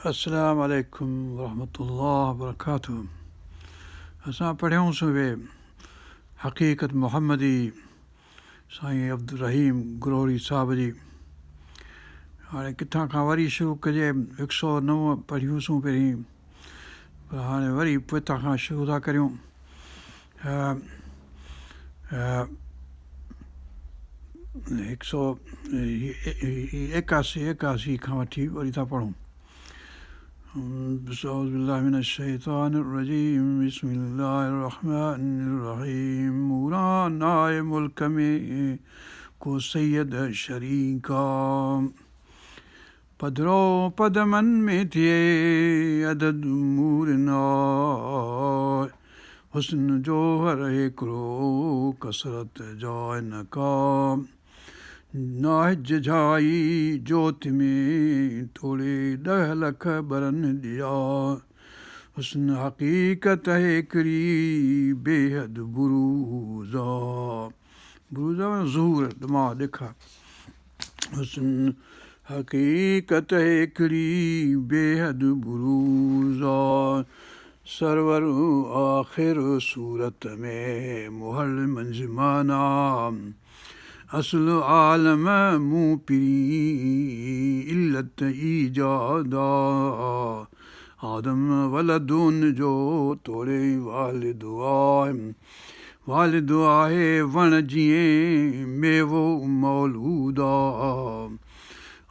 अस्सलाम वालेकुम वरहमतुल्लाह वबरकातुहू। असां पढ़ियोसीं उहे हक़ीक़त मुहम्मदी साईं अब्दुल रहीम ग्रोहरी साहिब जी। हाणे किथां खां वरी शुरू कजे। 109 पढ़ियूंसीं पहिरीं, पर हाणे वरी पोइतां खां शुरू था करियूं। 181 खां वठी वरी था पढ़ूं। बिस्मिल्लाहिर्रहमानिर्रहीम बिस्मिल्लाहिर्रहमानिर्रहीम। मूरान आए मुल्क में को सैयद शरीका, पधरो पदमन में थिए अदद मूरना, हुस्न जो हर हिकिड़ो कसरत जाए नका, नाहिज झाई जोत में थोड़े 10 लख बरन दिया, हुस्न हक़ीक़त हिकिड़ी बेहद बुरूज़ा, बुरूज़ा ज़हूर दिमाग़ ॾेखा। हुस्न हक़ीक़त हिकिड़ी बेहद बुरूज़ा, सरवर आख़िर सूरत में मुहल मंज़माना, असुल आलम मूं पिरी इल्लत ईजादा, आदम वलदुन जो तोड़े वालिदु आहे, वालिदु आहे वण जीअं मेवो मौलूदा,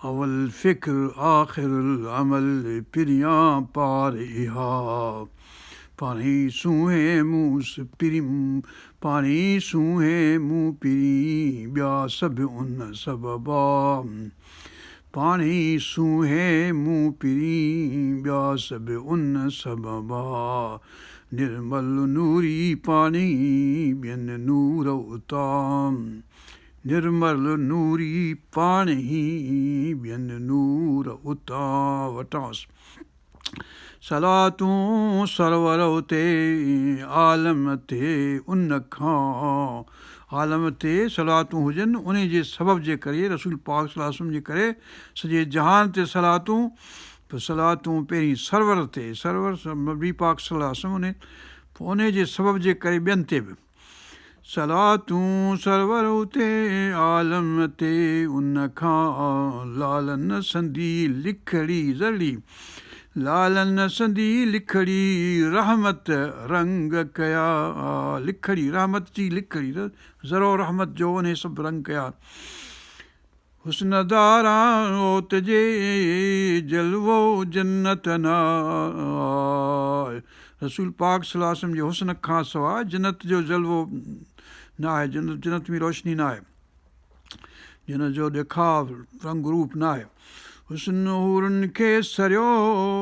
अवल फ़िक्र आख़िर अमल पिरियां पार इहा, पाणी सूंहें मूं पिरी, पाणी सूंहें मूं पिरी ॿिया सभु उन सबबा, पाणी सूंहें मूं पिरी ॿिया सभु उन सबबा, निर्मल नूरी पाणी ॿियनि नूर उताम, निर्मल नूरी पाणी ॿियनि नूर उतां वटांसि, सलातूं सरवर ते आलम ते उन खां, आलम ते सलातूं हुजनि उन जे सबब जे करे, रसूल पाक सल्लल्लाहु अलैहि वसल्लम जे करे सॼे जहान ते सलातूं, सलातूं पहिरीं सरवर ते, सरवर नबी पाक सल्लल्लाहु अलैहि वसल्लम उन जे सबब जे करे ॿियनि ते बि, सलातूं सरवर ते आलम ते उन खां, लालन संदी लिखड़ी ज़रड़ी, लालन संदी लिखड़ी रहमत रंग कया, लिखड़ी रहमत जी लिखड़ी ज़रो रहमत जो उन सभु रंग कया, हुस्नदारा ओत जे जलवो जन्नत नाए, रसूल पाक सल्लल्लाहु अलैहि वसल्लम जे हुस्न खां सवाइ जन्नत जो जलवो न आहे, जन्नत में रोशनी न आहे, जन्नत जो ॾेखाव रंग रूप न आहे, हुस्न हूरनि खे सरियो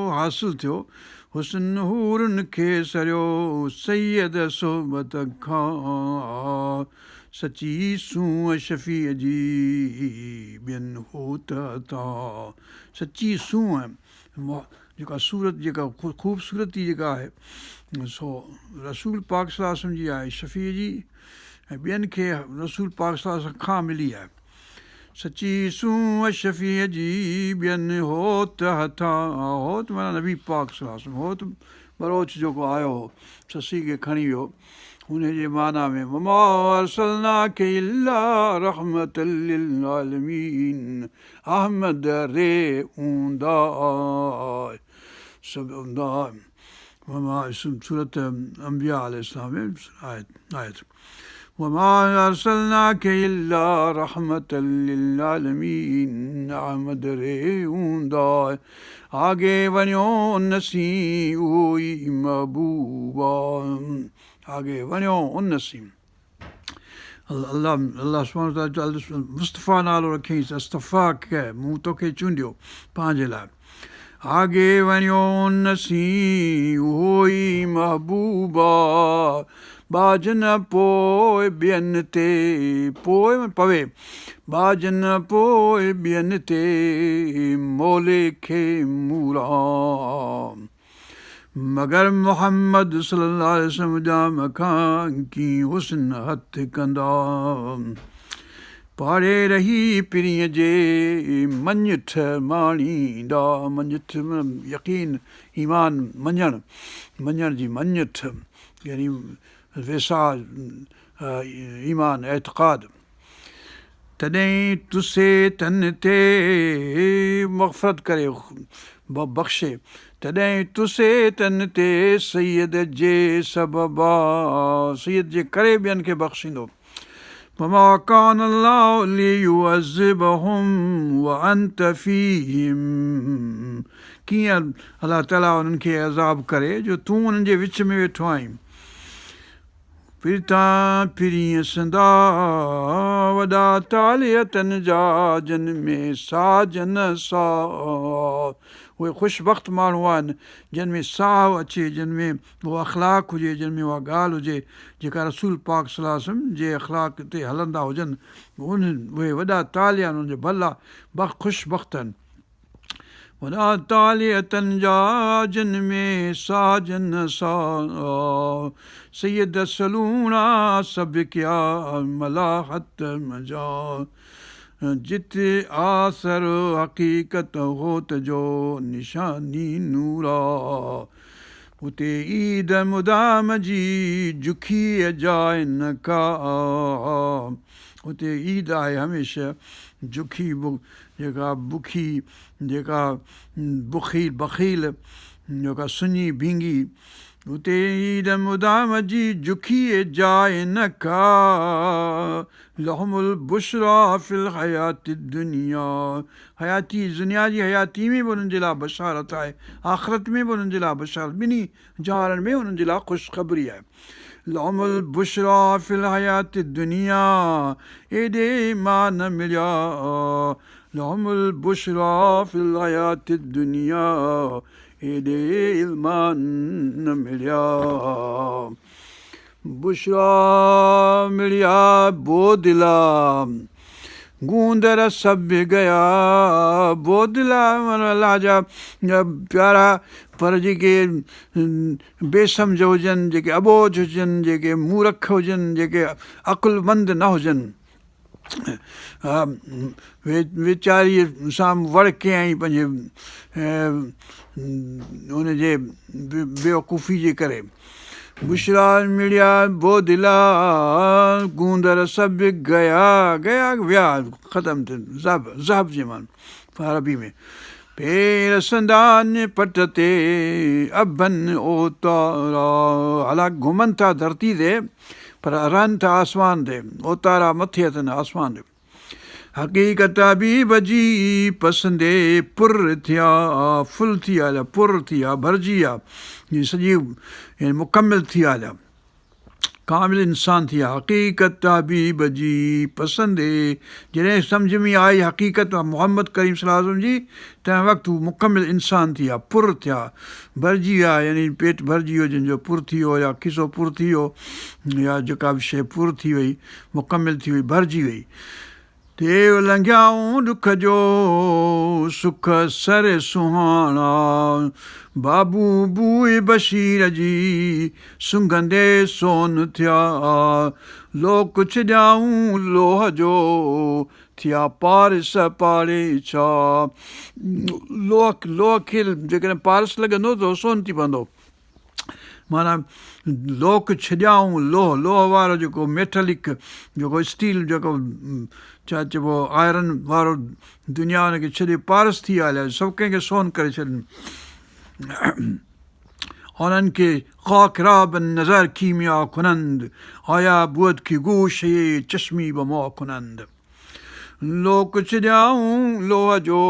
हासिलु थियो, हुस्न हूरनि खे सरियो सैयद सोबत खां, सची सूंहं शफ़ीअ जी ॿियनि होत तां, सची सूंहं जेका सूरत जेका ख़ूबसूरती जेका आहे सो रसूल पाक सल्लल्लाहु अलैहि वसल्लम जी आहे, शफ़ीअ जी, ऐं ॿियनि खे रसूल पाक सल्लल्लाहु अलैहि वसल्लम खां मिली आहे, सची सूंहं शफ़ीअ जी ॿियनि होत हथां, होत माना नबी पाक सल्लल्लाहु अलैहि वसल्लम, होत बरोच जेको आयो हो ससी खे खणी वियो, उन जे माना में वमा अरसलनाके इल्ला रहमतल लिल आलमीन, अहमद रे ऊंदा सभु ऊंदा, वमा सूरत अंबिया अलैहिस्सलाम में आयत, वमा अरसलनाके इल्ला रहमतल लिल आलमीन, अहमद रे ऊंदा, आगे वञो उनसी उहो ई महबूबा, आगे वञो उनसी, अल्लाह सुब्हानहु व तआला मुस्तफ़ा नालो रखियईंसि, अस्तफ़ाक मूं तोखे चूंडियो पंहिंजे लाइ, आगे वञो उनसी उहो ई महबूबा, बाज न पोइ ॿियनि ते, पोइ पवे, बाज न पोइ ॿियनि ते मोले खे मूरां, मगर मुहम्मद सल्लल्लाहु अलैहि वसल्लम जा मखां कीअं हुस्न हथ कंदा, पाड़े रही पिरीअ जे मंझठ माणींदा मंझठ यकीन ईमान मञण जी मंझठ यानी वेसा ईमान एतक़ाद तॾहिं तुसे तन ते मग़फ़रत करे बख़्शे तॾहिं तुसे तन ते सैयद जे सबबा सैयद जे करे ॿियनि खे बख़्शींदो वमा कान अल्लाहु लियुअज़्ज़िबहुम वअंत फ़ीहिम कीअं अलाह ताला उन्हनि खे अज़ाब करे जो तूं उन्हनि जे विच में वेठो आहीं पिरतां पिरीअ संदा वॾा तालियतनि जा जिन में साजन साह उहे ख़ुशबख़्त माण्हू आहिनि जिन में साहु अचे जिन में उहो अख़लाक़ हुजे जिन में उहा ॻाल्हि हुजे जेका रसूल पाक सल्लल्लाहु अलैहि वसल्लम जे अख़लाक़ ते हलंदा हुजनि उहे वॾा तालिया आहिनि उनजा भला ख़ुशबख़्त आहिनि वॾा तालियतनि जा जिन में साजन साह सैयद सलूणा सभु कया मलाहत मजा जिते आसर हक़ीक़त होत जो निशानी नूरा उते ईद मुदाम जी जुखी जाइ न का उते ईद आहे हमेशह जुखी जेका बुखी जेका बुखी बखील जेका सुञी भींगी उते ईद मुदाम जी जुखी जाइ न का लहुमुल बुशरा फिल हयाती दुनिया हयाती दुनिया जी हयाती में बि उन्हनि जे लाइ बशारत आहे आख़िरत में बि उन्हनि जे लाइ बशारत ॿिन्ही जहारनि में उन्हनि जे लाइ ख़ुशख़बरी आहे लहुमुल बुशरा फिल हयाती दुनिया एॾे मां न मिलिया लहुमुल बुशरा फिल हयाती दुनिया एॾे इल्मान न मिलिया बुशरा मिलिया बोदिला गूंदर सभु गया बोदिला अलाह जा प्यारा पर जेके बेसम्झ हुजनि जेके अबोझ हुजनि जेके मूर्ख हुजनि जेके अक़ुलमंद न हुजनि वीचारीअ सां वड़ कयईं पंहिंजे हुनजे बेवकूफ़ी जे करे बुशरा मिलिया बोदिला गूंदर सभु गया विया ख़तमु थियनि ज़हब जे माना अरबी में पेर संदान पट ते अबन ओतारा हालांकि घुमनि था धरती ते पर रहनि था आसमान ते ओतारा मथे अथनि आसमान ते हक़ीक़त बि भॼी पसंदे पुर थिया फुल थी विया पुर थी विया भरिजी विया सॼी मुकमिल थी विया कामिल इंसान थी विया हक़ीक़त बि भॼी पसंदे जॾहिं सम्झ में आई हक़ीक़त मोहम्मद करीम सल्लल्लाहु अलैहि वसल्लम जी तंहिं वक़्तु हू मुकमिल इंसान थी विया पुर थिया भरिजी विया यानी पेट भरिजी वियो जंहिंजो पुर थी वियो या खिसो पुर थी वियो या जेका बि शइ पुर थी वई मुकमिल थी वई भरिजी वई देव लंघियाऊं ॾुख जो सुख सर सुहाणा बाबू बूए बशीर जी सुंघंदे सोन थिया लोक छॾियाऊं लोह जो थिया पारस पाड़े छा लोह खे जेकॾहिं पारस लॻंदो त सोन थी पवंदो माना लोक छॾियाऊं लोह वारो जेको मेटलिक जेको स्टील जेको छा चइबो आयरन वारो दुनिया हुनखे छॾे पारस थी हलिया सभु कंहिंखे सोन करे छॾनि उन्हनि खे ख़ाकराबन नज़र कीमिया खुनंद आया बुअत की गोश चश्मी बमो खुनंद लोक छॾियाऊं लोह जो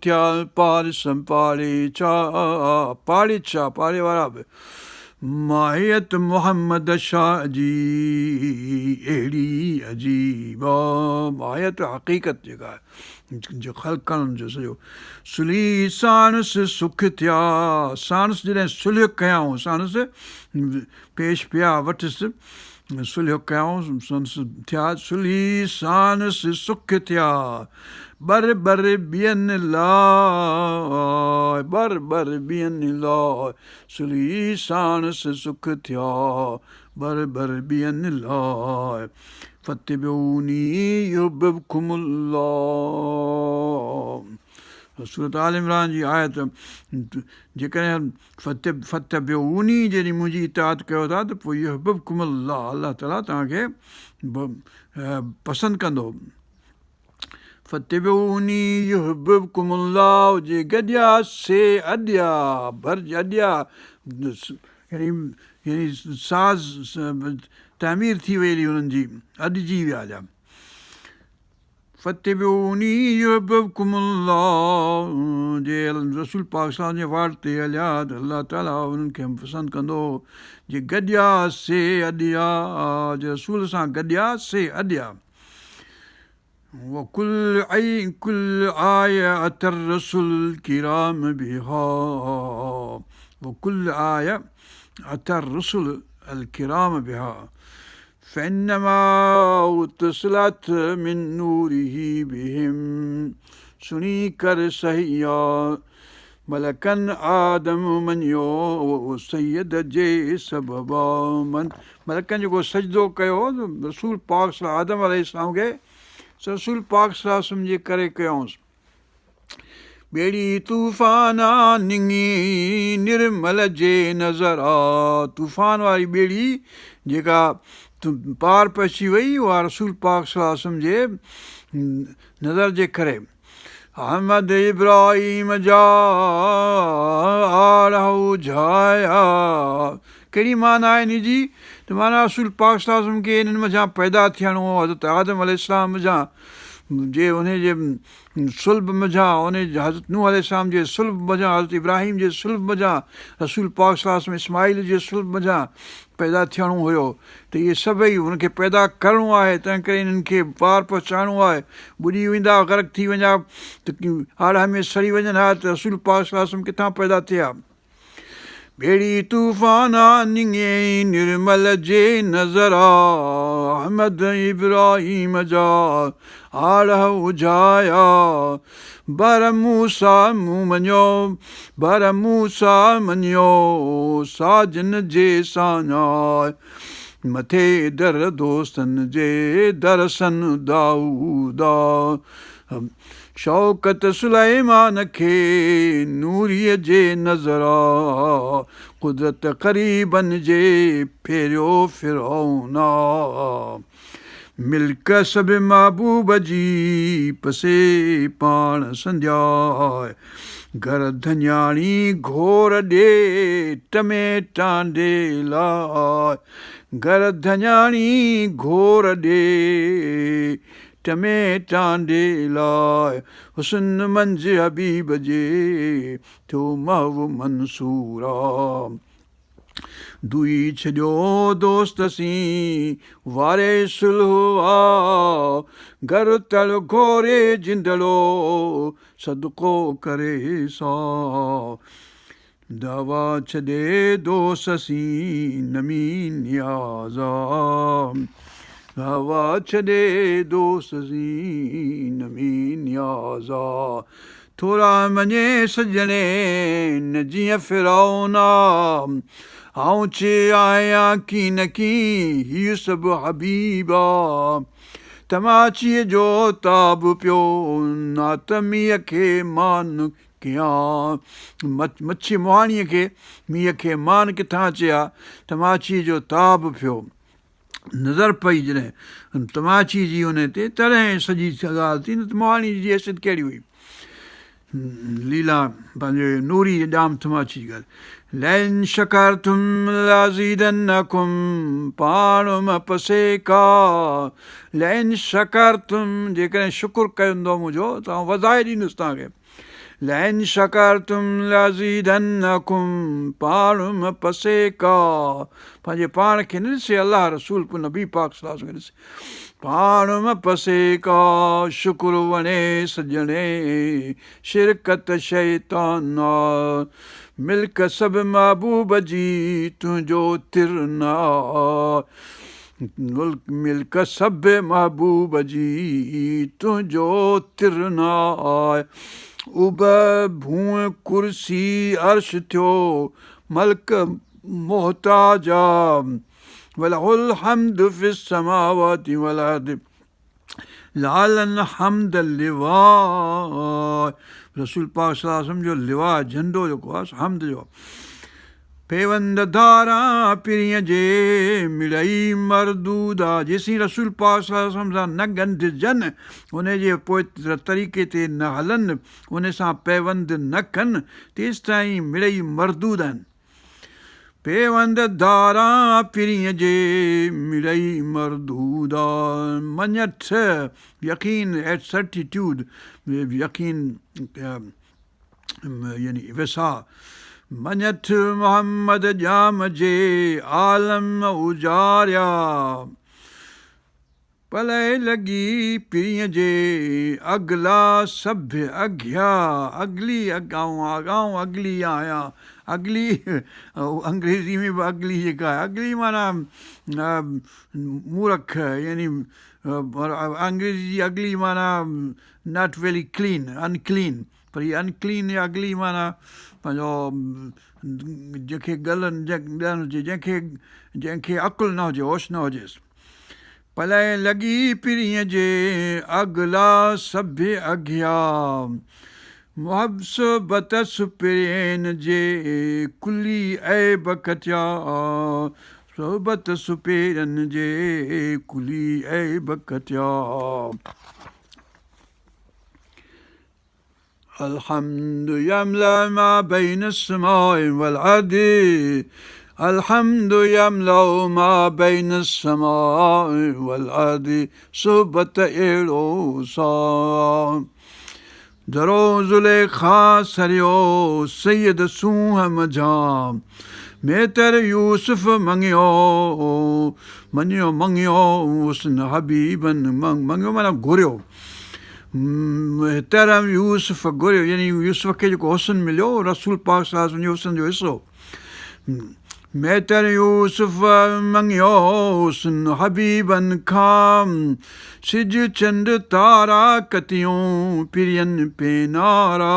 थिया पारस पाड़े छा पाड़े वारा बि माहियत मोहम्मद शाह जी अहिड़ी अजीब माहियत हक़ीक़त जेका आहे जो ख़लक़नि जो सॼो सुली साणस सुख थिया साणस जॾहिं सुलह कयाऊं साणस पेश पिया वठिसि सुलह कयाऊं संस थिया सुली साणस सुख थिया बर ॿियनि लाइ ॿियनि लाइ सुली साणस सुख थिया बर ॿियनि लाइ फत्तबिऊनी युहिब्बुकुमुल्लाह। सूरत आल इमरान जी आयत, जेकॾहिं फत्तबिऊनी जॾहिं मुंहिंजी इताअत कयो था त पोइ युहिब्बुकुमुल्लाह, अलाह ताला तव्हांखे पसंदि कंदो। फत्तबिऊनी युहिब्बुकुमुल्लाह जे गॾिया से अॾिया अॾिया यानी साज़ तामीर थी वई हली हुननि जी, अॾिजी विया जा। फत्तबिऊनी युहिब्बुकुमुल्लाह जे रसूल पाक सल्लल्लाहु जे वाट ते हलिया त अलाह ताला उन्हनि खे पसंदि कंदो। जे गॾिया से अॾिया, जे रसूल सां गॾिया से अॾिया। وكل آية أتى الرسل الكرام بها وكل آية أتى الرسل الكرام بها فإنما اتصلت من نوره بهم سنی کر سہیا ملکن آدم मञियो सैयद जे सबबा मलकनि जेको सजदो कयो रसूल पाक सल्लल्लाहु आदम अलैहिस्सलाम खे रसूल पाक सल्लल्लाहु जे करे कयोसि। ॿेड़ी तूफ़ाना निङी निर्मल जे नज़र आ, तूफ़ान वारी ॿेड़ी जेका पार पइजी वई उहा रसूल पाक सल्लल्लाहु जे नज़र जे करे। अहमद इब्राहिम जा आड़हू झाया, कहिड़ी माना आहे हिन जी त माना रसूल पाक सल्लल्लाहु खे हिननि मथां पैदा थियणो हो, हज़रत आदम अलैहिस्सलाम मथां जे उनजे सुल्ब मथां, उन हज़रत नूह अलैहिस्सलाम जे सुल्ब मथां, हज़रत इब्राहिम जे सुल्ब मथां, रसूल पाक सल्लल्लाहु इस्माइल जे सुल्ब मथां पैदा थियणो हुयो। त इहे सभई हुनखे पैदा करिणो आहे, तंहिं करे हिननि खे पार पहुचाइणो आहे। ॿुॾी वेंदा, ग़रक़ थी वञा त आड़ में सड़ी वञनि हा त रसूल पाक सल्लल्लाहु किथां पैदा थिया। ॿेड़ी तूफ़ाना निङे निर्मल जे नज़र आ, अहमद इब्राहिम जा आड़ उजाया बर मूसा मूं मञियो, बर मूसा मञियो साजन जे साञाय मथे दर दोस्तनि जे दरसन दाऊदा। शौकत सुलैमान खे नूरीअ जे नज़र आ, कुदरत क़रीबन जे फेरियो फिरौना। मिल्क सब महबूब जी पसे पाण संध्या, घर धन्याणी घोर ॾे टमेटांडे लाइ, घर धन्याणी घोर ॾे टमेटांडे लाइ, हुस्न मंझ हबीब जे थियो महव मंसूरा। दुई छॾियो दोस्तसीं वारे सुलह आ, घर तल घोरे जिंदड़ो सदको करे सा। दावा छॾे दोस्तसीं नमी नियाज़ा, दावा छॾे दोस्तसीं नमी नियाज़ा। थोरा मञे सजणे न जीअं फिरौना, आऊं चे आहियां की न की हीउ सभु हबीबा। तमाचीअ जो ताब पियो नात मींहं खे मान कयां, मच्छी मुहाणीअ खे मींहं खे मान किथां अचे हा, तमाचीअ जो ताब पियो नज़र पई जॾहिं तमाची जी उन ते, तॾहिं सॼी ॻाल्हि थी न त मुहाणी जी हैसियत कहिड़ी हुई। लीला पंहिंजे नूरी ॼाम तमाची जी ॻाल्हि। लैन शकरतुम लाज़ीदन्नकुम पाण पसे का, लैन शकरतुम जेकॾहिं शुकुर कंदो मुंहिंजो त आउं वधाए ॾींदुसि तव्हांखे। लैन शकरतुम लाज़ीदन्नकुम पाण पसे का, पंहिंजे पाण खे न ॾिसे अलाह रसूल नबी पाक सल्लल्लाहु अलैहि वसल्लम ॾिसे, पाण पसे का शुकुर वणे सजणे शिरकत शैताना, मिल्क सब महबूब जी तुंहिंजो तिरना, मिल्क सब महबूब जी तुंहिंजो तिरना। उब भूं कुर्सी अर्श थियो मल्क मोहताजा, वलहुल हम्दु फिस समावाति वल अर्दि लालन हम्द लिवा। रसूल पाक सल्लल्लाहु अलैहि वसल्लम जो लिवा झंडो जेको आहे हम्द जो पेवंद धारा पिरीअ जे मिड़ई मरदूदा। जेसीं रसूल पाक सल्लल्लाहु अलैहि वसल्लम सां न ॻंढिजनि, उनजे पोइ तरीक़े ते न हलनि, उन सां पेवंद न कनि, तेसि ताईं मिड़ई मरदूद आहिनि। पेवंद धारा पिरीअ जे मिड़ई मरदूदा। मञठ यकीन एट सर्टिट्यूड, यकीन यानी विसा। मञठ मोहम्मद जाम जे आलम उजारिया। पलय लॻी पिरीअ जे अगला सभ्य अघिया। अगली आऊं अगली आहियां। अगली अंग्रेज़ी में बि अगली जेका आहे, अगली माना मूर्ख, यानी अंग्रेज़ी जी अगली माना नॉट वेरी क्लीन, अनक्लीन। पर हीअ अनक्लीन या अगली माना पंहिंजो जंहिंखे ॻाल्हि हुजे, जंहिंखे अकुलु न हुजे, होश न हुजेसि। पलय लॻी पिरीअ जे अगला सभ्य अघिया। मुहबत सुपेरनि जे कुली ऐब कटिया। सोहबत सुपेरनि जे कुली ऐब कटिया। अलहम्दु यमला मा बैन अस्समाइ वल अर्दि। अलहम्दु यमला मा बैन अस्समाइ वल अर्दि। सोहबत अहिड़ो सा। दरो ज़ुलेखा सरियो सैयद सूंह मझां। मेतर यूसुफ मङियो हुस्न हबीबन। मङियो माना घुरियो। तरम यूसुफ घुरियो, यानी यूसुफ खे जेको हुस्न मिलियो, रसूल पाक सल्लल्लाहु अलैहि वसल्लम जो हुस्न जो हिसो। मेतर यूसुफ मङियो हुस्न हबीबन खां। सिज चंड तारा कतियूं पिरियनि पेनारा।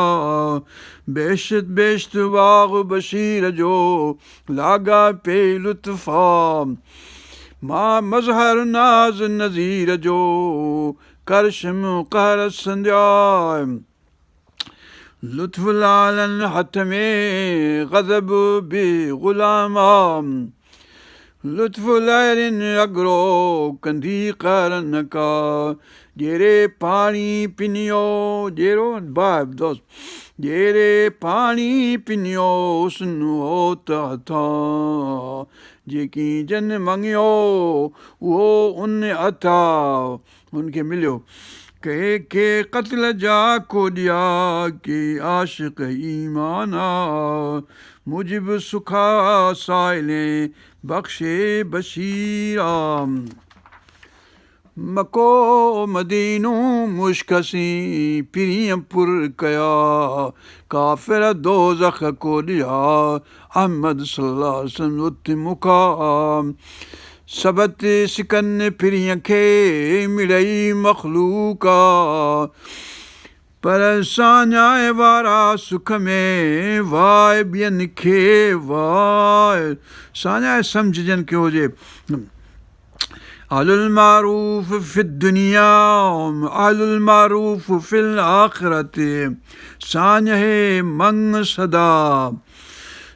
बेशत बेशत बाग़ बशीर जो लागा पे लुत्फा। मां मज़हर नाज़ नज़ीर जो करशम कहर संध्या। लुत्फ़ लालन हथ में ग़ज़ब बि ग़ुलामा। लुत्फ़ लहरिन अगरो कंदी कहरन का। जहिड़े पाणी पिनियो, जहिड़ो बाब दोस्त, जहिड़े पाणी पिनियो हुस्न हो त हथां। जेकी जन मङियो उहो उन अथा, हुनखे मिलियो। के क़त्ल जा कोॾिया, के आशिक़ ईमाना। मुजिब सुखा साइले बख़्शे बशीरा। मको मदीनो मुश्कसी पिरीअ पुर कया। काफ़िर दोज़ख कोॾिया, अहमद सल्लल्लाहु अलैहि वसल्लम उत मुका। सबत सिकन पिरीअ खे मिड़ई मख़लूका। पर साञाए वारा सुख में वाए ॿियनि खे वाए। साञाए सम्झजनि कयो हुजे। अहलुल मारूफ़ फ़ि दुनिया अहलुल मारूफ़ फ़िल आख़िरति। साञहे मंग सदा।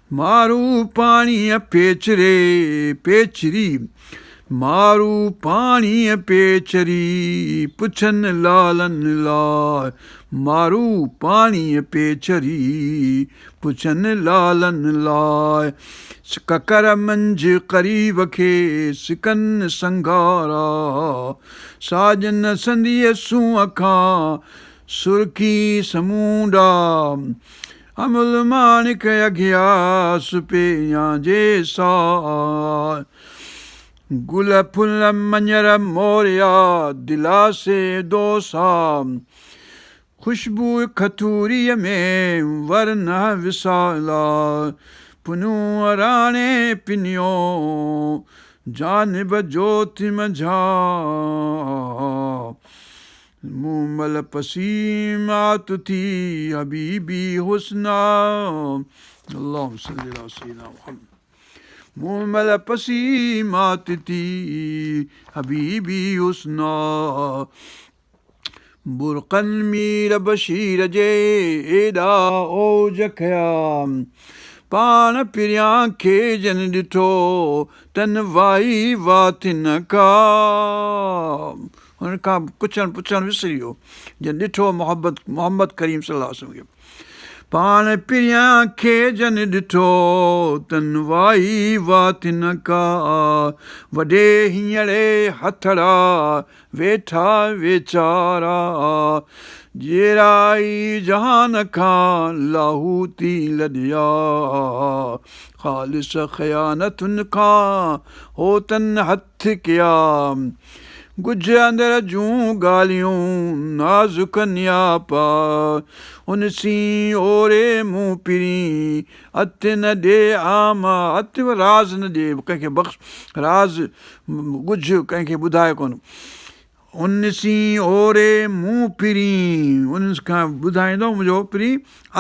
मारू पाणीअ पेचरी। मारू पाणीअ पेचरी पुछनि लालनि लाइ। मारू पाणीअ पेचरी पुछनि लालनि लाइ। ककर मंझ क़रीब खे सिकनि संगारा। साजन संदीअ सूंहं खां सुर्खी समूंडा। अमुल माणिक अघिया सुपिया जे सा। गुल फुल मंजर मोरिया दिलासे दोसा। ख़ुशबू खतूरीअ में वरन विसाला। पुनू अराणे पिनियो जानिब जोति मंझा। मूमल पसीमात थी हबीबी हुस्ना। अल्लाहुम्मा सल्ली अला सय्यिदिना मुहम्मद। मुमल पसी मातती हबीबी हुस्ना बुरक़न मीर बशीर जे एॾा ओज खया पाण पिरियां खे जन ॾिठो तन वाई वातिन का हुन खां पुछणु विसरी वियो जन ॾिठो मोहम्मद करीम सल्लल्लाहु अलैहि वसल्लम खे पाण पिरियां खे जन ॾिठो तन वाई वातिन का वॾे हींअरे हथड़ा वेठा वीचारा जेराई जहान खां लाहूती लॾिया ख़ालिस ख़यानतुनि खां हो तन हथ कया गुज अंदर जूं ॻाल्हियूं नाज़ुक नियापा उन सी ओरे मूं पिरी अत न ॾे आमा अत राज़ न ॾे कंहिंखे बख़्श राज़ गुज कंहिंखे ॿुधाए कोन उन सी ओरे मूं पिरी उन खां ॿुधाईंदो मुंहिंजो पिरी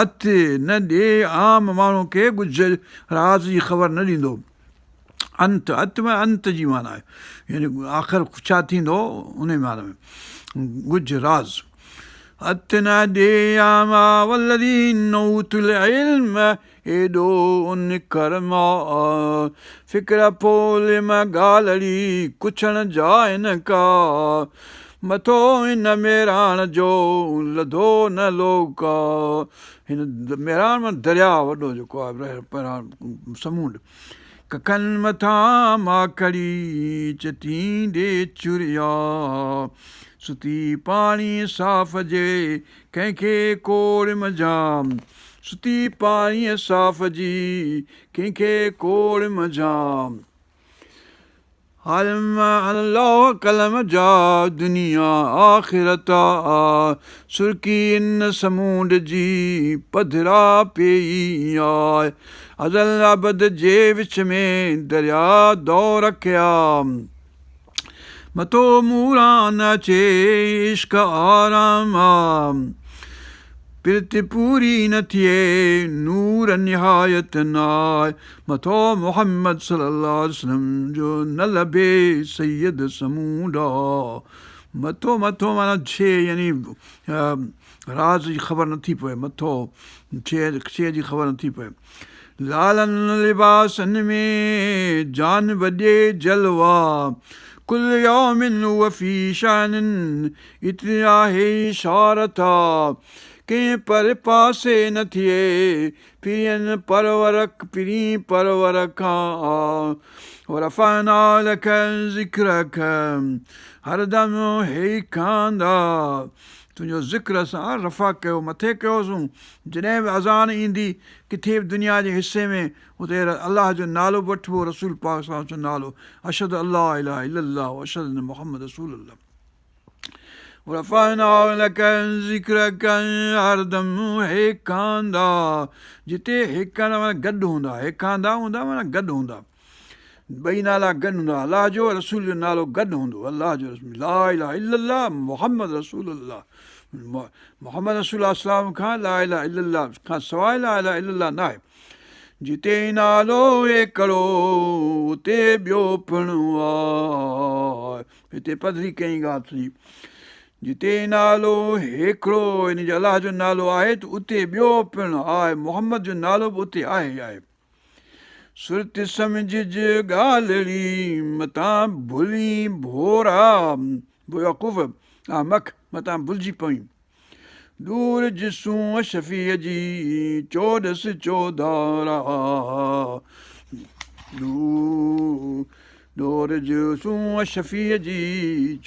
अत न ॾे आम माण्हू खे गुज राज़ जी ख़बर न ॾींदो अंत अत में अंत जी माना आहे यानी आख़िर छा थींदो उन माना में गुज राज़ अत न ॾे आमा वल्लज़ीन उतुल इल्म एॾो उन कर्मा फ़िक्र पोल में ॻाल्हि कुछण जा इन का मथो हिन मेराण जो लधो न लोका हिन मेराण में दरिया वॾो जेको आहे समूंड कखनि मथां माखड़ी चटींदे चुरिया सुती पाणी साफ़ जे कंहिंखे कोड़ मजाम सुती पाणीअ साफ़ जी कंहिंखे कोड़ मजाम अल्लाह कलम जा दुनिया आख़िरत सुर्की इन समूंड जी पधरा पेई आहे अज़ल अबद जे विच में दरिया दौ रखिया मथो मूरां न अचे इश्क आराम पिरत पूरी न थिए नूर निहायत नाय मथो मोहम्मद सल्लल्लाहु अलैहि वसल्लम जो न लभे सैयद समूंडा मथो माना छे यानी राज़ जी ख़बर नथी पए मथो छे जी ख़बर नथी पए लालनि लिबासनि में जान वॾे जलवा कुल यौमिन वफ़ी शानिन इतनी आहे इशारत कंहिं पर पासे न थिए पिरियनि पिरी परवर खां रफ़अना लक ज़िक्रक हरदम हे खांदा तुंहिंजो ज़िक्र असां रफ़ा कयो मथे कयोसीं जॾहिं बि अज़ान ईंदी किथे बि दुनिया जे हिसे में उते अलाह जो नालो बि वठिबो रसूल पाक सां जो नालो अशहदु अल्ला इलाहा इल्लल्लाह अशहदु अन्न मुहम्मद रसूलुल्लाह रफ़अना लक ज़िक्रक हरदम हे खांदा जिते हेकांदा माना गॾु हूंदा हेकांदा हूंदा माना गॾु हूंदा ॿई नाला गॾु हूंदा अलाह जो रसूल जो नालो गॾु हूंदो अलाह जो ला इलाहा इल्लल्लाह मुहम्मद रसूलुल्लाह मोहम्मद रसूल इस्लाम खां ला इलाहा इल्लल्लाह खां सवाइ ला इलाहा इल्लल्लाह न आहे जिते नालो हिकिड़ो उते ॿियो पिणु आहे हिते पधरी कई ॻाल्हि थी जिते नालो हिकिड़ो हिन जो अलाह जो नालो आहे त उते ॿियो पिणु आहे मोहम्मद जो नालो बि उते आहे सुरत सम्झ ॻाल्हि मतां भुली भोरा बेवकूफ़ मख मतां भुलिजी पई दूर जिसूं शफ़ीअ जी चोॾस चोधारा दूर जिसूं शफ़ीअ जी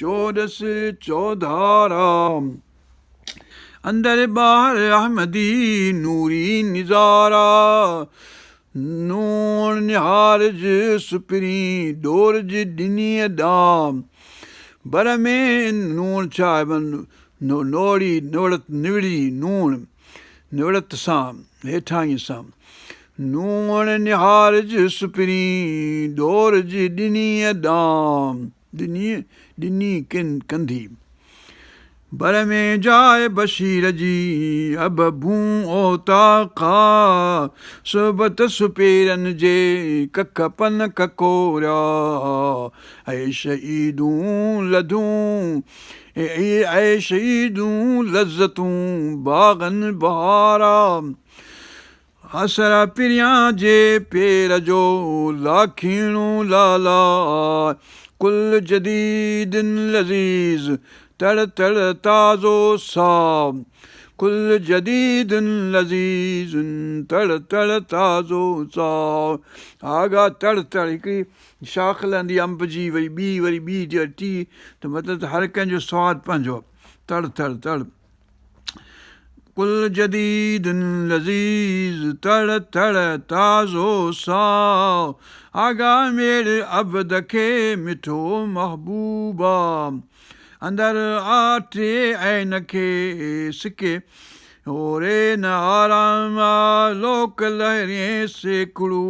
चोॾस चोधारा अंदर ॿाहिरि अहमदी नूरी निज़ारा नूर निहारज सुपिरी डोरज ॾिनीअ ॾाम बर में नून छा आहे नोड़ी निवड़त निविड़ी नूण निवड़त सां हेठां सां नूण निहारज सुपिरी डोरज ॾिनीअ ॾाम ॾिनी कंधी बर में जाए बशीर जी अब बूं ओता खा सोबत सुपेरनि जे कख पन ककोरिया ऐं शहीदूं लधूं ऐं शहीदूं लज़तूं बाग़नि बहारा असर पिरियां जे पेर जो लाखीणूं लाला कुल जदीदिन लज़ीज़ तड़ तड़ ताज़ो साब कुल जदीदिन लज़ीज़ तड़ तड़ ताज़ो साब आगा तड़ तड़ हिकिड़ी शाख लहंदी अंब जी वरी ॿी टी त मतिलबु त हर कंहिंजो सवादु पंहिंजो तड़ तड़ तड़ कुल जदीदिन लज़ीज़ तड़ तड़ ताज़ो साओ आगा मेरे अबद खे मिठो महबूबा अंदरि आटे ऐं खे सिके ओरे न आराम लोक लहरें सेकड़ू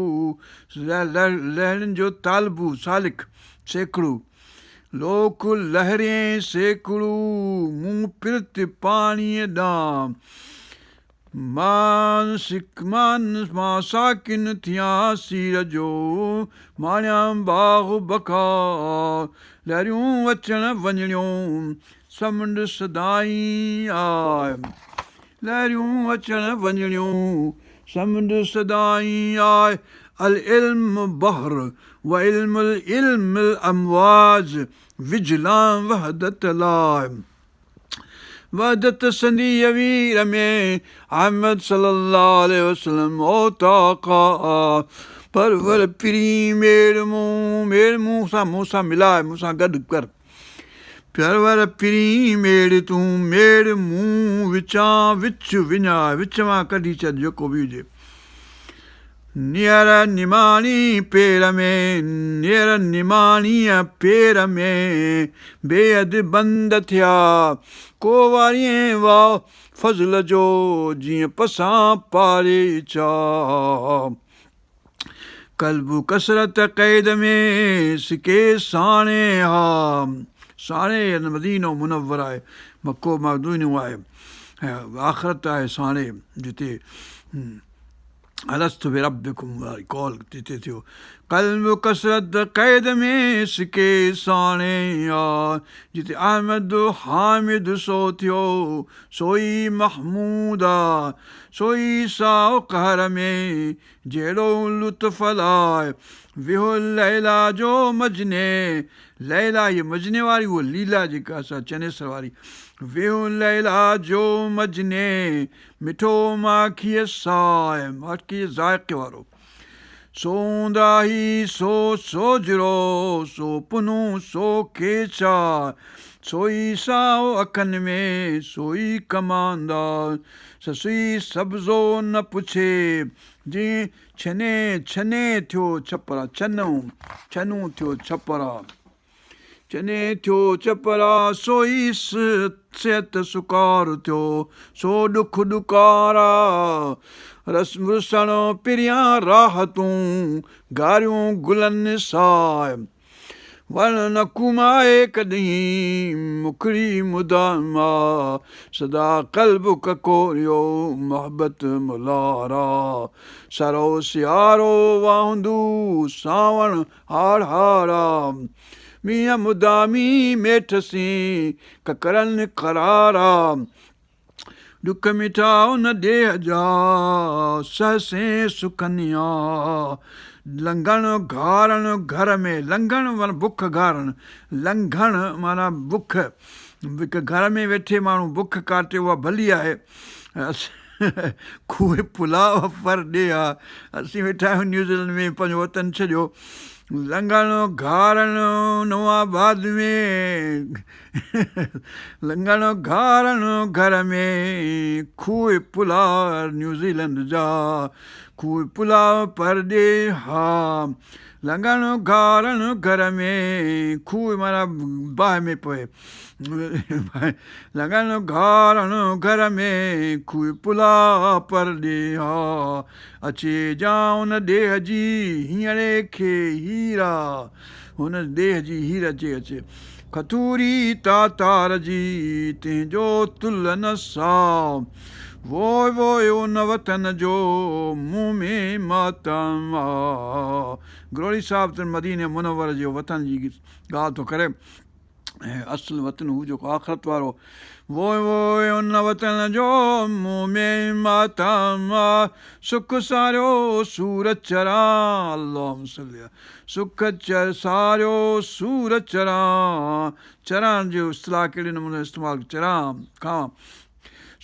लहरनि जो तालबू सालिक सेकड़ू लोक लहरें सेकड़ू मूं पिरत पाणीअ ॾांहुं मां साकिन थियां सीर जो माणियां बाग़ बका लहरियूं अचण वञणियूं समुंड सदाई आए लहरियूं अचण वञणियूं समुंड सदाई आए अल इल्म बहर व इल्मुल इल्म अमवाज विजलां वहदत लाइ वहदत संदी वीर में अहमद सल्लल्लाहु अलैहि वसल्लम ओ ताका परवर पिरी मेर मूं सां मिलाए मूंसां गॾु कर परवर पिरी मेड़ तूं मेड़ मूं विचां विञाए विच मां कढी छॾ जेको बि हुजे नियर निमाणी पेर में नियर निमाणीअ पेर में बेअद बंदि थिया को वारीअ वाह फज़ल जो जीअं पसां पारे चा कल्बु कसरत क़ैद में सिके साणे हा साणे मदीनो मुनव्वर आहे मको मदीनो आहे ऐं आख़िरत आहे साणे जिते अलस्तु बिरब्बिकुम वारी कॉल जिते थियो कल्ब कसरत क़ैद में सिके साणे आ जिते अहमद हामिद सो थियो सोई महमूद आ सोई साओ कहर में जहिड़ो लुत्फ़ लाइ विहो लैला जो मजने लैला इहा मजने वारी उहा लीला जेका असां चनेसर वारी विहो लैला जो मजने मिठो माखीअ साए माखीअ ज़ाइक़े वारो सोंदाही सो सोजरो सो पुनू सो खेचा सोई साओ अखनि में सोई कमांदा ससुई सब्ज़ो न पुछे जीअं छने थियो छपरा छनूं थियो छपरा चने थियो छपरा सोई सिहत सुकार थियो सो ॾुख ॾुकारा रसण पिरियां राहतूं गारियूं गुलनि साए वण न कुमाए कॾहिं मुखड़ी मुदामा सदा कल्ब ककोरियो मोहबत मुलारा सरो सियारो वाहंदू सावण हाड़ा मींहं मुदामी मेठसी ककरनि करारा ॾुख मिठा उन ॾेह जा सहसे सुखनिया लंघण घारण घर में लंघण माना बुख घारण लंघण माना बुख हिकु घर में वेठे माण्हू बुख काटे उहा भली आहे खूह पुलाव पर ॾे आहे असीं वेठा आहियूं न्यूज़ीलैंड में पंहिंजो वतन छॾियो लंघण घारण नवाबाद में लंघण घारण घर में खूह पुलाव न्यूज़ीलैंड जा खूह पुलाव परॾे हा लंघण घारण घर में खूह माना बाहि में पए लंघण घारण घर में खूह पुलाव परॾे हा अचे जा हुन ॾेह जी हींअरे खे हीरा हुन ॾेह जी हीर अचे खतूरी तातार जी तंहिंजो तुल न सां वोय वोय उन वतन जो मुंहुं में मातम ग्रोरी साहिब त मदीने मुनवर जो वतन जी ॻाल्हि थो करे ऐं असुल वतन हू जेको आख़िरत वारो वोय वोय उन वतन जो मुंहुं में मातम सुख सारियो सूर चरां अल्लाह सुख सारियो सूर चरां चरण जो इस्तिलाह कहिड़े नमूने इस्तेमालु चरां खां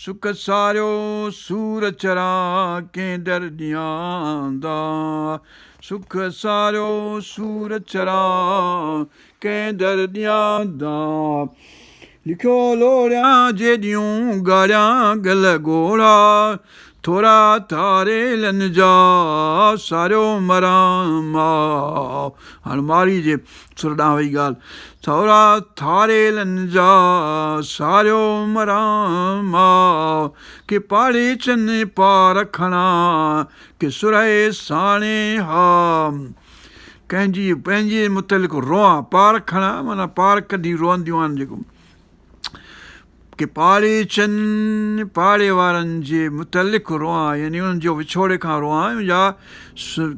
सुख सारियो सूर चरां कंहिं दर ॾियांदा सुख सारियो सूर चरां कंहिं दर ॾियांदा लिखियो लोरियां जे ॾियूं ॻाढ़ियां गल ॻोढ़ा थोरा थारेलनि जा सारियो मरां मां हाणे मारी जे सुर ॾांहुं वई ॻाल्हि थोरा थारेलनि जा सारियो मरां मां के पाड़े चन पार खणा के सुरहे साणे हा कंहिंजी पंहिंजे मुतलिक़ रोआं पार खणा माना पार कढी रोअंदियूं आहिनि जेको के पाड़े चन पाड़े वारनि जे मुतलिक़ रोआं यानी उन्हनि जो विछोड़े खां रोआं या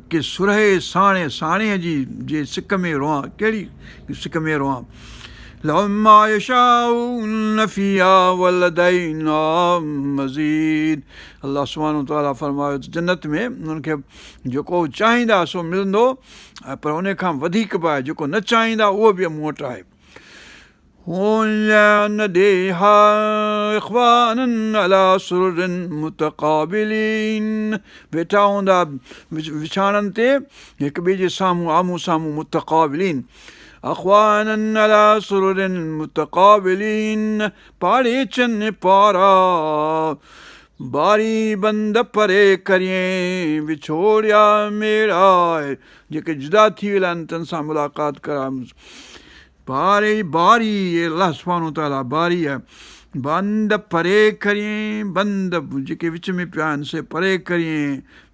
के सुरहे साणे साणीअ जी जे सिक में रोआं कहिड़ी सिक में रोआं लमा यशाऊन फिया वलदैना मज़ीद अल्लाह सुब्हानहु तआला फरमायो त जन्नत में उन्हनि खे जेको चाहींदा सो मिलंदो पर उन खां वधीक बि आहे जेको न चाहींदा उहो बि मूं वटि आहे मुतक़ाबिलीन वेठा हूंदा विछाणनि ते हिक ॿिए जे साम्हूं आम्हूं साम्हूं मुतक़ाबिलीन अख़वानन अला सुरुरिन मुतक़ाबिलीन पाड़े चन पारा बारी बंद परे करिए विछोड़िया मेरा जेके जुदा थी विया आहिनि तन सां मुलाक़ात करां बारी बारी अल्लाह सुब्हानहु तआला बारी आहे बंद परे करिए बंद जेके विच में पिया आहिनि से परे करिए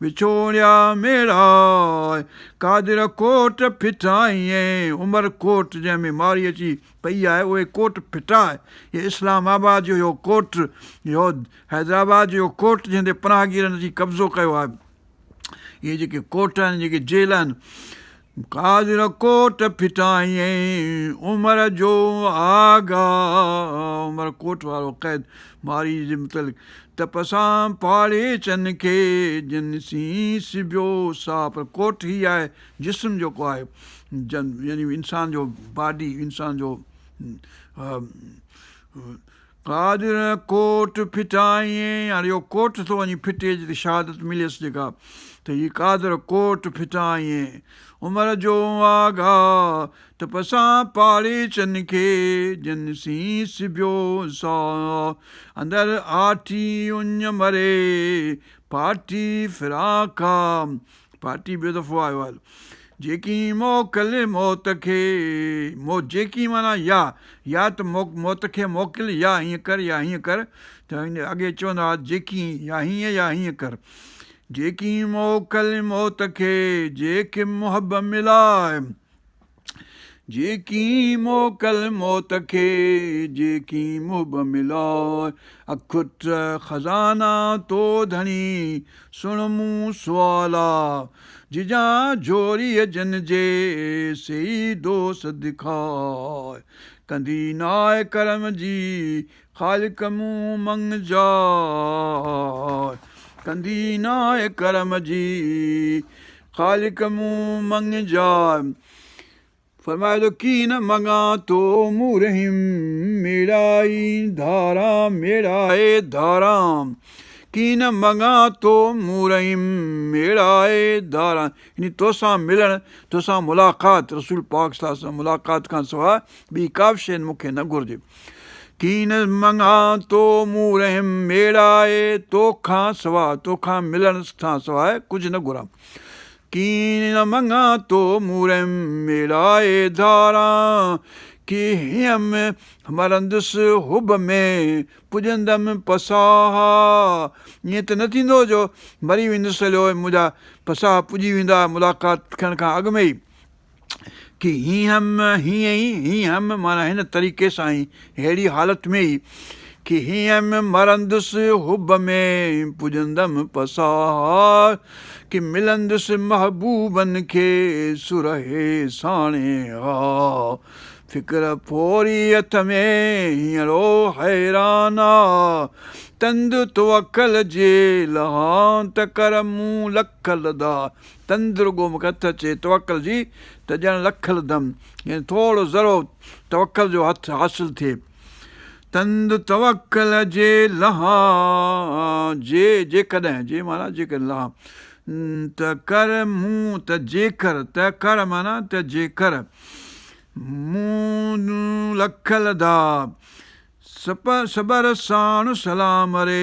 विछोड़िया मेरा कादिर कोट फिटाइए उमर कोट जंहिंमें मारी अची पई आहे उहे कोट फिटाए इहे इस्लामाबाद जो इहो कोट इहो हैदराबाद जो कोट जंहिं ते पनाहगीरनि अची कब्ज़ो कयो आहे इहे जेके कोट आहिनि जेके जेल आहिनि कादिर कोट फिटाइए उमर जो आगा उमर कोट वारो क़ैद मारी जे मुतलिक़ तप सां पाड़े चन खे जिन सी सिबियो सा पर कोट ई आहे जिस्म जेको आहे यानी इंसान जो बॉडी इंसान जो कादिर कोट फिटाइए हाणे इहो कोट थो वञी फिटे जिते शहादत मिलियसि जेका त हीअ कादिर कोट फिटाइए उमर जो आगा त पसां पाड़े चन खे जिन सी सिबियो सा अंदरि आठी उञ मरे पाटी फिराका पाटी ॿियो दफ़ो आयो आहे जेकी मोकिल मौत खे जेकी माना या त मौत खे मोकिल या हीअं कर या हीअं कर त हिन अॻे चवंदा हुआ जेकी या हीअं कर जेकी मोकिल मौत खे जेके मुहब मिलाए जेकी मोकिल मौत खे जेकी मुहब मिलाए अखुट खज़ाना तो धणी सुण मूं सुवाला जिजा जोरीअ जन जे सही दोस्त दिखाए कंदी नाए करम जी ख़ालिक मूं मंग जाए कंदी नाए करम जी ख़ालिक मूं मंग जाए फरमाए थो की न मङा तो मूं रहीम मेड़ाई धारा मेड़ाए धारा की न मङा तो मूं रहीम मेड़ाए धारा यानी तोसां मिलणु तोसां मुलाक़ात रसूल पाक सां मुलाक़ात खां सवाइ ॿी का बि शइ मूंखे न घुरिजे की न मङा तो मूं रहीम मेड़ाए तोखां सवाइ तोखां मिलण खां सवाइ कुझु न घुरां की न मङा तो मूं रहीम मेड़ाए धारा की हियम मरंदुसि हुब में पुॼंदमि पसाहा ईअं त न थींदो जो मरी वेंदुसि हलियो मुंहिंजा पसाह पुॼी वेंदा मुलाक़ात थियण खां अॻु में ई कि हीअं हम माना हिन तरीक़े सां ई अहिड़ी हालति में ई कि हीअं मरंदुसि हुब में पुॼंदमि पसार कि मिलंदुसि महबूबनि खे सुरहे साणे हा फ़िक्र फोरी हथ में हींअरो हैरान तंदु तवकल जे लहां त कर मूं लख लदा तंदु रुॻो मूंखे हथु अचे तवकल जी त ॼण लख लदमि यानी थोरो ज़रो तवकल जो हथु हासिलु थिए तंदु तवकल जे लहां जेकॾहिं जे माना जेकॾहिं लहां त कर मूं त जेकर त कर माना त जेकर मूं लख लदा सबर साण सलाम रे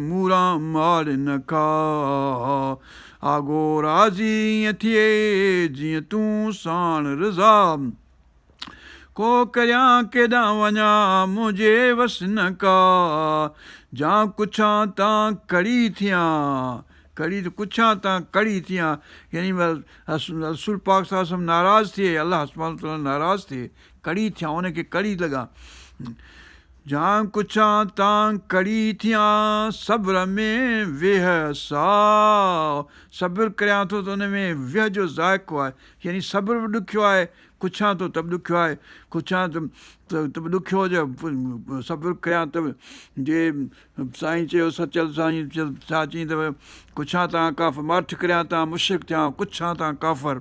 मूरा मार न का आगो राज़ी ईअं थिए जीअं तूं साण रज़ा को करियां केॾां वञा मुंहिंजे वस न का जा कुछां तां कड़ी थियां कड़ी त कुछां तां कड़ी थियां यानी रसूल पाक सां नाराज़ थिए अलाह सुब्हानो व तआला नाराज़ थिए कड़ी थियां उनखे कड़ी लॻा जा कुछां तां कड़ी थियां सब्र में वेह सा सब्र करियां थो त उन में वेह जो ज़ाइक़ो आहे यानी सब्र बि ॾुखियो आहे कुछां थो त बि ॾुखियो आहे कुछां त बि ॾुखियो हुजे सब्र करियां त बि जे साईं चयो सचल साईं छा चई अथव कुछां तां काफ़र माठ करियां तां मुशिक थियां कुछां तां काफ़र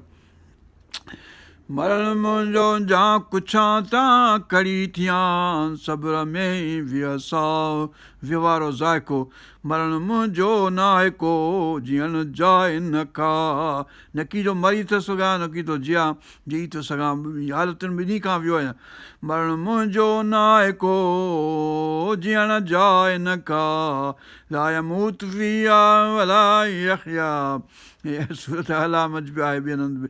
मरण मुंहिंजो जा कुछां तां कड़ी थियां सब्र में वियसा व्यवहारो ज़ाइक़ो मरण मुंहिंजो न आहे को जीअण जाइ न का न की जो मरी थो सघां न की थो जियां जी थो सघां हालतुनि ॿिन्ही खां वियो आहियां मरण मुंहिंजो न आहे को जीअण जाइ न का ला यमूत फिहा वला यहया सूरत हला मजबी आहे ॿियनि हंधि बि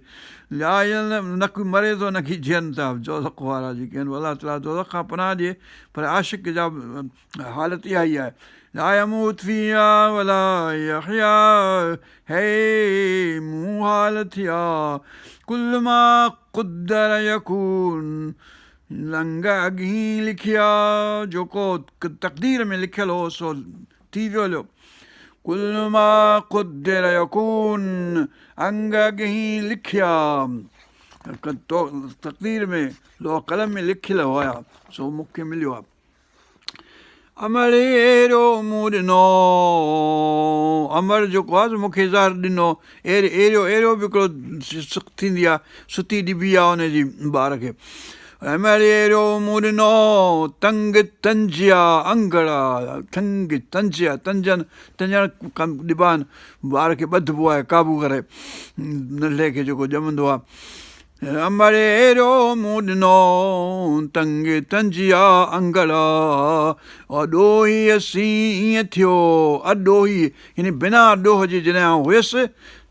न कोई मरे थो न की जियनि था दोज़ख वारा जेके आहिनि अलाह ताला दोज़ख खां पनाह ॾिए पर आशिक़ जा हालत इहा ई आहे ला यमूत फिहा वला यहया हे मूं हाल थिया कुल मां क़ुदर यकून लंग अॻी लिखिया जेको तक़दीर में लिखियलु हो सो थी वियो हलियो कुल मां क़ुदर यकून अंग अॻी लिखिया तक़दीर में लोह कलम में लिखियल हुया सो मूंखे मिलियो आहे अमर अहिड़ो मूं ॾिनो अमर जेको आहे मूंखे ज़हर ॾिनो अहिड़ो बि हिकिड़ो थींदी आहे सुती ॾिबी आहे हुनजी ॿार खे अमर अहिड़ो मूं ॾिनो तंग तंजिया अंगड़ा तंजण ॾिबा आहिनि ॿार खे ॿधबो आहे क़ाबू करे नंढे खे जेको ॼमंदो आहे अमर अहिड़ो मूं ॾिनो तंग तंजिया अंगड़ा अॾोही असीं ईअं थियो अॾोही यानी बिना ॾोह जे जॾहिं आउं हुयुसि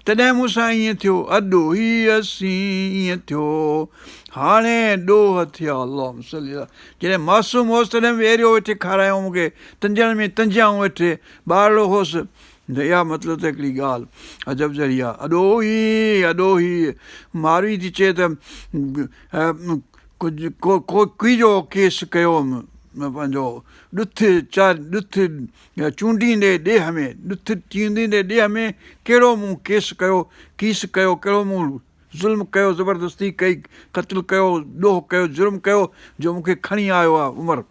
तॾहिं मूंसां ईअं थियो अॾोही असीं ईअं थियो हाणे ॾोह थिया अलाह सली जॾहिं मासूम होसि तॾहिं बि अहिड़ो वेठे खारायूं मूंखे तंजण में तंजियाऊं वेठे ॿारड़ो होसि त इहा मतिलबु त हिकिड़ी ॻाल्हि अजब जहिड़ी आहे अॾोही मारवी थी चए त कुझु कोई जो केस कयो पंहिंजो ॾुथ चूंडींदे ॾेह में ॾुथ चूंडींदे ॾेह में कहिड़ो मूं केस कयो कीस कयो कहिड़ो मूं ज़ुल्म कयो ज़बरदस्ती कई क़तलु कयो ॾोह कयो जुर्म कयो जो मूंखे खणी आयो आहे उमिरि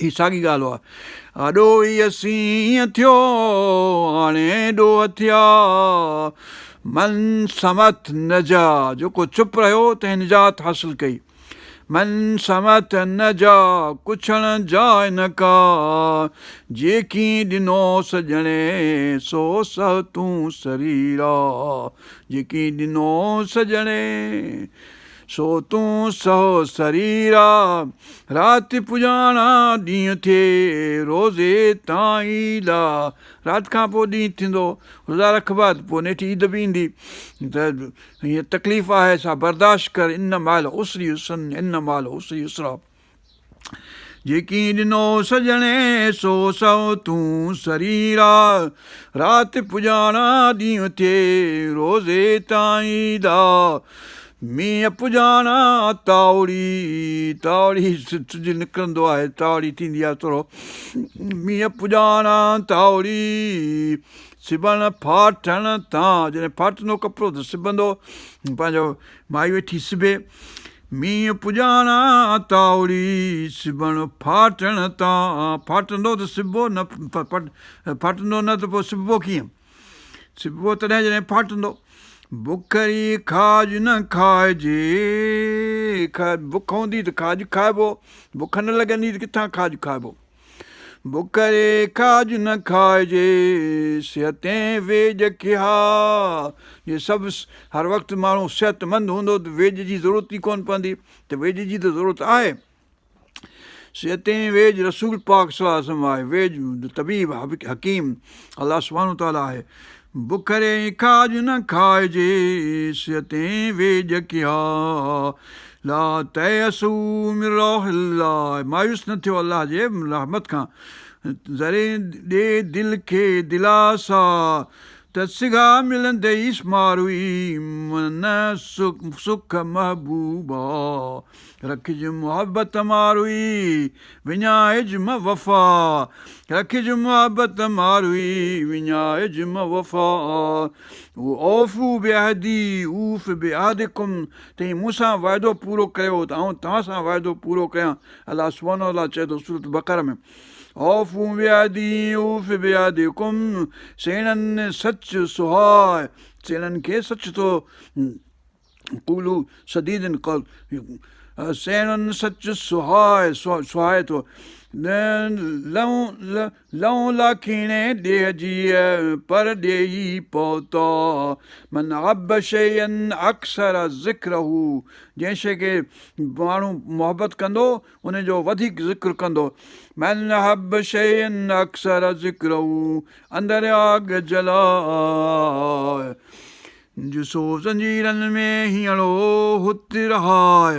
हीअ साॻी ॻाल्हि आहे अॾोही असीं ईअं थियो हाणे ॾोह थिया मन समथ नजा जेको चुप रहियो त निजात हासिलु कई मन समथ न जा कुछण जाइ न का जेकी ॾिनो सॼणे सो सह तूं सरीरा जेकी ॾिनो सॼणे सो तूं सहो सरीरा राति पुॼाणा ॾींहुं थिए रोज़े तां ईद आहे राति खां पोइ ॾींहुं थींदो रोज़ा रखबा पोइ नेठी ईद बि ईंदी त हीअ तकलीफ़ आहे सा बर्दाश्त कर इन महिल उसरी हुसन इन महिल उसरी उसरा जेकी ॾिनो सॼणे सो सहो तूं सरीरा राति पुॼाणा ॾींहुं थिए रोज़े तां ईद आहे मींहं पुॼाणा तावड़ी तावड़ी सिज निकिरंदो आहे तावड़ी थींदी आहे थोरो मींहं पुॼाणा तावड़ी सिबण फाटण तां जॾहिं फाटंदो कपिड़ो त सिबंदो पंहिंजो माई वेठी सिबे मींहं पुॼाणा तावड़ी सिबण फाटण तां फाटंदो त सिबो न फाटंदो न त पोइ सिबो कीअं सिबो तॾहिं जॾहिं फाटंदो बुखरी खाज न खाइजे बुख हूंदी त खाज खाइबो बुख न लॻंदी त किथां खाज खाइबो बुखरे खाज न खाइजे सिहतें वेज खिया इहे सभु हर वक़्तु माण्हू सिहतमंद हूंदो त वेज जी ज़रूरत ई कोन पवंदी त वेज जी त ज़रूरत आहे सिहतें वेज रसूल पाक सलाहु आलम आहे वेज तबीब हकीम अलाह सुब्हानो ताला आहे बुखरे खाज न खाइजे सिहतें वेज किया ला तयसू मिन रौहिल्लाह मायूस न थियो अलाह जे रहमत खां ज़रे ॾे दिलि खे दिलासा त सिगा मिलंदईस मारुई मन सुख महबूबा रखिज मुहबत मारुई विञाइज म वफ़ा रखिज मुहबत मारुई विञाइज म वफ़ा औफ़ू बेहदी ऊफ़ बेहदिकुम तई मूंसां वाइदो पूरो कयो त आउं तव्हां सां वाइदो पूरो कयां अलाह सुब्हानो अलाह चए थो सूरत बक़र में औफ़ू बेहदी ऊफ़ बेहदिकुम सेणनि सच सुहाए सेणनि खे सच थो कूलू सदीदन कौल सेणनि सच सुहाए थो लऊं लाखीणे ॾेह जी पर ॾेई पहुता मन अब शयन अक्सर ज़िक्रहू जंहिं शइ खे माण्हू मुहबत कंदो उनजो वधीक ज़िक्र कंदो मन हब शयन अक्सर ज़िक्रहू अंदरि आग जलाए ॾिसो ज़ंजीरनि में हींअरो हुत रहाए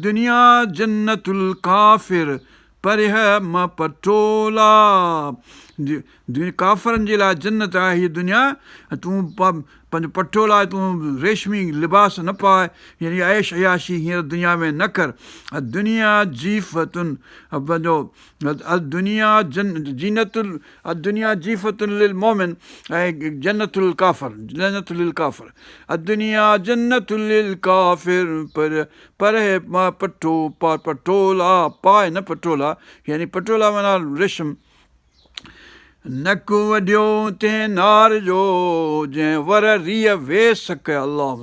दुनिया जन्नतुल काफ़िर परिह म पटोला काफ़रनि जे लाइ जन्नत आहे हीअ दुनिया तूं पंहिंजो पटोला तूं रेशमी लिबास न पाए यानी ऐश अयाशी हींअर दुनिया में न कर दुनिया जीफ़तुन पंहिंजो दुनिया जीनतुल दुनिया जीफ़तुन लिल मोमिन ऐं जन्नतुल काफ़िर जन्नतुल काफ़िर दुनिया जन्नतुल काफ़िर पर पटोला पाए न पटोला यानी पटोला माना रेशम नकु वढियो तंहिं नार जो जंहिं वर रीह वेस कया अलाह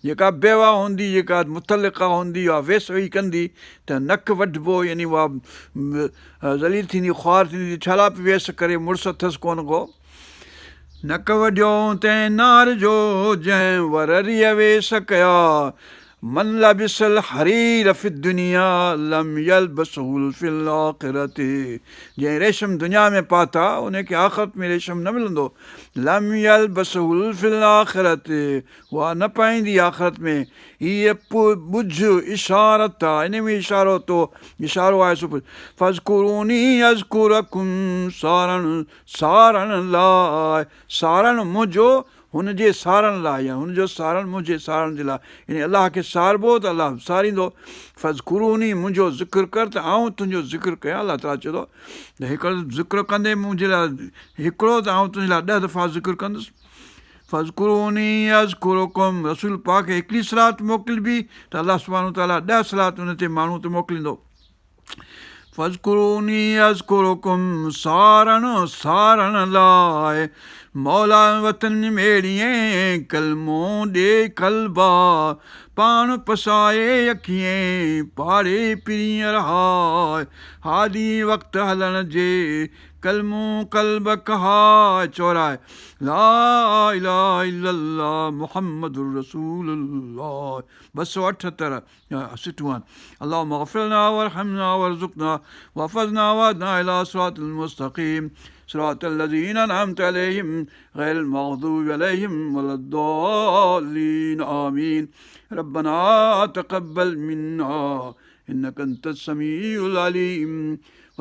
जेका बेवा हूंदी जेका मुतलिका हूंदी उहा वेस वेही कंदी त नकु वढिबो यानी उहा ज़लील थींदी ख़्वार थींदी छाला पई वेस करे मुड़ुसु अथसि कोन को नकु वढियो तंहिं नार जो जंहिं वर रीह वेस कया मन लबिसल हरीर फि दुनिया लम यलबसहुल फिल आख़िरति जंहिं रेशम दुनिया में पाता उनखे आख़िरत में रेशम न मिलंदो लम यलबसहुल फिल आख़िरति उहा न पाईंदी आख़िरत में हीअ ॿुझ इशारत आहे इन में इशारो तो इशारो आहे सो फ़ज़कुरूनी अज़कुरकुम सारण लाइ सारण मुंहिंजो हुनजे सारण लाइ या हुनजो सारण मुंहिंजे सारण जे लाइ यानी अलाह खे सारबो त अलाह सारींदो फ़ज़कुरूनी मुंहिंजो ज़िक्र कर त आउं तुंहिंजो ज़िक्र कयां अलाह ताला चए थो त हिकिड़ो ज़िक्र कंदे मुंहिंजे लाइ हिकिड़ो त आउं तुंहिंजे लाइ 10 दफ़ा ज़िक्र कंदुसि फ़ज़कुरूनी अज़कुरुकुम रसूल पाक खे हिकिड़ी सलात मोकिलिबी त अलाह सुब्हानो ताला 10 सलात हुन ते माण्हू ते मोकिलींदो फ़ज़कुरूनी अज़कुरुकुम सारण लाइ मौला वतन मेड़िए कलमो ॾे कलबा पाण पसाए अखिएं पाड़े पिरीअ रहाए हादी वक़्तु हलण जे कलमो कल्ब कहाए चौराए ला इलाहा इल्लल्लाह मुहम्मदुर रसूलुल्लाह 278 सिटूं आहिनि अल्लाहुम्मा अग़फ़िर लना वरहमना वरज़ुक़ना वहफ़ज़ना वहदना इला सिरातिल मुस्तक़ीम सिरातिल लज़ीना अनअमत अलैहिम ग़ैरिल मग़ज़ूबि अलैहिम वलद्दाल्लीन आमीन रब्बना तक़ब्बल मिन्ना इन्नका अंतस समीउल अलीम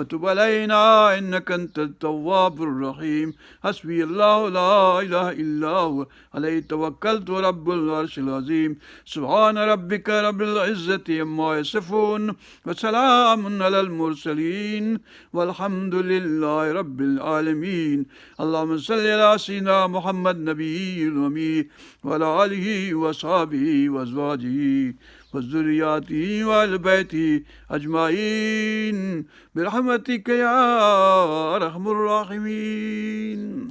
وتب علينا إنك أنت التواب الرحيم. حسبي الله لا إله إلا هو عليه توكلت رب العرش العظيم. سبحان ربك رب العزة عما يصفون وسلام على المرسلين والحمد لله رب العالمين. اللهم صل على سيدنا محمد نبي الأمي وعلى آله وصحبه وأزواجه وذرياته وآل بيته أجمعين برحمتك يا أرحم الراحمين.